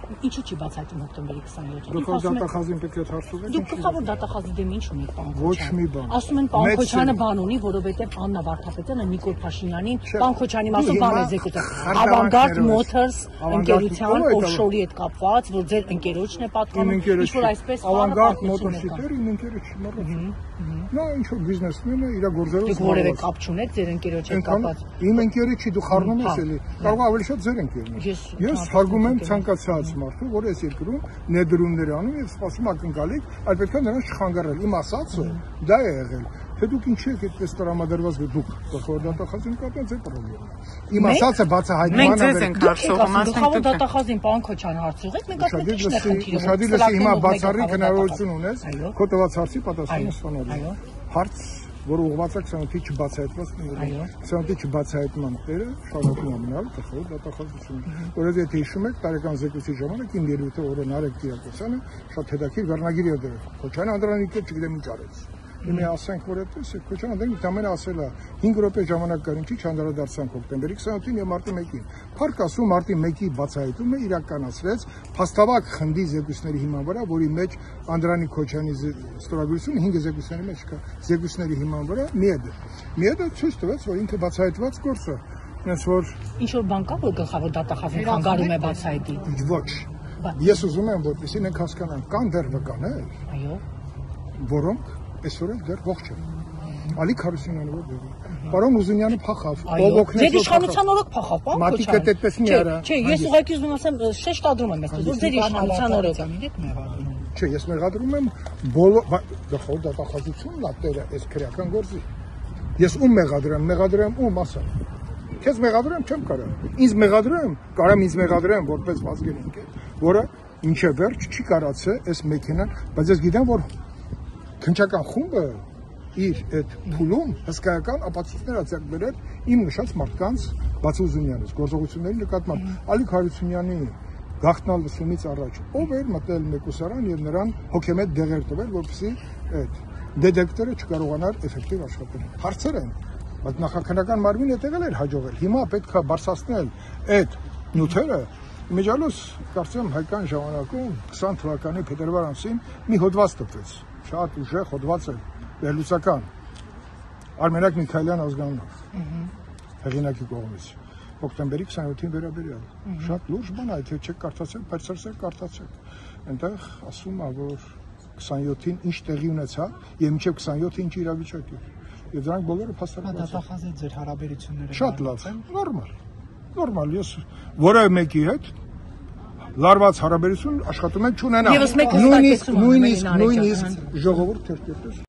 Ինչու՞ չի բացահայտում հոկտեմբերի 27-ին։ Դուք դատախազին պետք է հարցուվեք։ Դուք գլխավոր դատախազի դեմ ինչ ունեք, պարոն Քոչարյան։ Ոչ մի բան։ Ասում են պարոն Քոչարյանը բան ունի, որովհետև Աննա Վարդապետյանը Նիկոլ Փաշինյանին, պարոն Քոչարյանի մասով բան է զեկուցել։ Avangard Motors ընկերության օֆշորի հետ կապված, որ ձեր ընկերոջն է պատկանում, ինչ որ այսպես Avangard Motors-ի դեր իմ ընկերը չի մոռացել։ Նա ինչ որ բիզնեսմեն է, իր գործերով։ Դուք որևէ կապ չունեք ձեր ընկերոջ հետ կապված։ Իմ ընկերը չի, դու խառնում ես էլի։ Կարող ավելի շատ ձեր ընկերն է։ Ես հարգում եմ ցանկացած մարդու, որ այս երկրում ներդրումներ անում եւ սպասում ակնկալիք, այլ պետք է նրանց չխանգարել։ Իմ ասածը դա է եղել։ Թե դուք ինչի եք այդպես տրամադրված դուք գլխավոր դատախազին կապած եք պրոբլեմը։ Իմ ասածը բացահայտման մենք ձեզ ենք հարցողում, գլխավոր դատախազին պարոն Քոչարյան հարցուղեք, մենք ասենք ինչն է խնդիրը։ Ուշադիր լսի, հիմա բացառիկ հնարավորություն ունես քո տված հարցի պատասխանը ստանալու։ Հարց, որ ուղղված է 28-ի չբացահայտված նորմը։ 28-ի չբացահայտման տերը շարունակում է մնալ գլխավոր դատախազությունը։ Որովհետև եթե հիշում եք, տարեկան զեկույցի ժամանակ իմ ելույթը օրը Նարեկ Կիրակոսյանը շատ հետաքրքիր վերնագիր էր դրել։ Քոչարյան Անդրանիկը չգիտեմ ինչ արեց։ Իմի ասենք, որ այդպես է, Քոչարյան Անդրանիկը ամենը ասել է 5 րոպե ժամանակ կար, ինչի չանդրադարձանք հոկտեմբերի 27-ին եւ մարտի 1-ին։ Փառք ասում մարտի 1-ի բացահայտումը իրականացրեց փաստավակ խնդի զեկույցների հիման վրա, որի մեջ Անդրանիկ Քոչարյանի ստորագրությունը 5 զեկույցների մեջ կա։ Զեկույցների հիման վրա միեդը ցույց տվեց, որ ինքը բացահայտված գործ է։ Այնպես որ ինչ որ բան կա, որ գլխավոր դատախազին խանգարում է բացահայտի։ Ոչ։ Ես ուզում եմ, որպեսզի մենք հասկանանք, կան դեռ վկաներ, այո, որոնք այսօր դեռ ողջ են։ Ալիկ Հարությունյանը ո՞ր է։ Պարոն Ուզունյանը փախավ, ով օգնեց։ Ձեր իշխանության օրոք փախավ, պարոն Քոչարյան։ Մատիկը այդպես մի արա։ Չէ, ես ուղղակի ուզում ասեմ, շեշտադրում եմ այստեղ, որ ձեր իշխանության օրոք մեղադրում։ Չէ, ես մեղադրում եմ բոլոր գլխավոր դատախազությունն է տերը այս քրեական գործի։ Ես ում մեղադրեմ ում ասա։ Քեզ մեղադրեմ չեմ կարող։ Ինձ մեղադրեմ, կարամ ինձ մեղադրեմ որպես վազգեն ընկեր, որը ինչե վերջ չի կարացել այս մեքենան, բայց ես գիտեմ, որ քնչական խումբը իր այդ փուլում հսկայական ապացույցներ ացիակ բերել իմ նշած մարդկանց Բացի Ուզունյանից, գործողությունների նկատմամբ Ալիկ Հարությունյանի գաղտնալ լսումից առաջ ով էր մտել մեկուսարան եւ նրան հոգեմետ դեղեր տվել, որպեսզի այդ դետեկտորը չկարողանար էֆեկտիվ աշխատել։ Հարցեր են, բայց նախաքննական մարմինը եղել էր հաջողել։ Հիմա պետք է բարձրացնել այդ նյութերը։ Մեջալոս կարծեմ հայկական ժամանակում 20 թվականի փետրվար ամսին մի հոդված տպվեց, շատ ուժեղ հոդված էր, վերլուծական, Արմենակ Միքայելյան ազգանունով, հեղինակի կողմից, հոկտեմբերի 27-ին վերաբերյալ, շատ լուրջ բան է, եթե չեք կարդացել, բայց կարդացեք, այնտեղ ասում է, որ 27-ին ինչ տեղի ունեցավ եւ մինչեւ 27-ին ինչ իրավիճակ էր, եւ դրանք բոլորը փաստարկված են։ Դատախազի ձեր հարաբերությունները շատ լավ, նորմալ, ես որևէ մեկի հետ լարված հարաբերություն աշխատում ենք չունենալ։ Եվս մեկ հստակ նույնիսկ ժողովուրդ թերքերտես